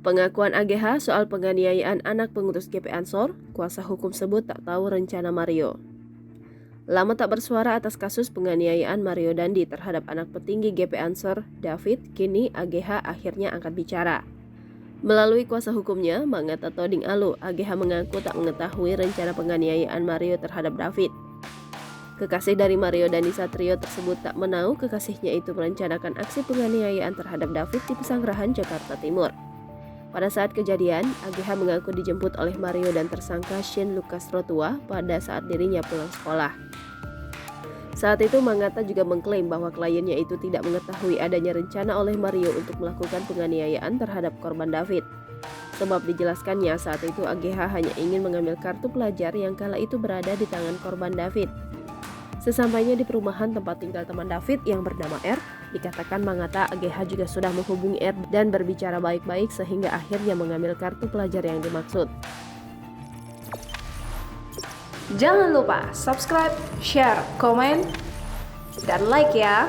Pengakuan AGH soal penganiayaan anak pengurus GP Ansor, kuasa hukum sebut tak tahu rencana Mario. Lama tak bersuara atas kasus penganiayaan Mario Dandi terhadap anak petinggi GP Ansor, David, kini AGH akhirnya angkat bicara. Melalui kuasa hukumnya, Mangata Toding Alu, AGH mengaku tak mengetahui rencana penganiayaan Mario terhadap David. Kekasih dari Mario Dandi Satrio tersebut tak menahu kekasihnya itu merencanakan aksi penganiayaan terhadap David di Pesanggerahan, Jakarta Timur. Pada saat kejadian, AGH mengaku dijemput oleh Mario dan tersangka Shane Lucas Rotua pada saat dirinya pulang sekolah. Saat itu Mangata juga mengklaim bahwa kliennya itu tidak mengetahui adanya rencana oleh Mario untuk melakukan penganiayaan terhadap korban David. Sebab dijelaskannya saat itu AGH hanya ingin mengambil kartu pelajar yang kala itu berada di tangan korban David. Sesampainya di perumahan tempat tinggal teman David yang bernama R, dikatakan Mangata AGH juga sudah menghubungi R dan berbicara baik-baik sehingga akhirnya mengambil kartu pelajar yang dimaksud. Jangan lupa subscribe, share, komen, dan like ya!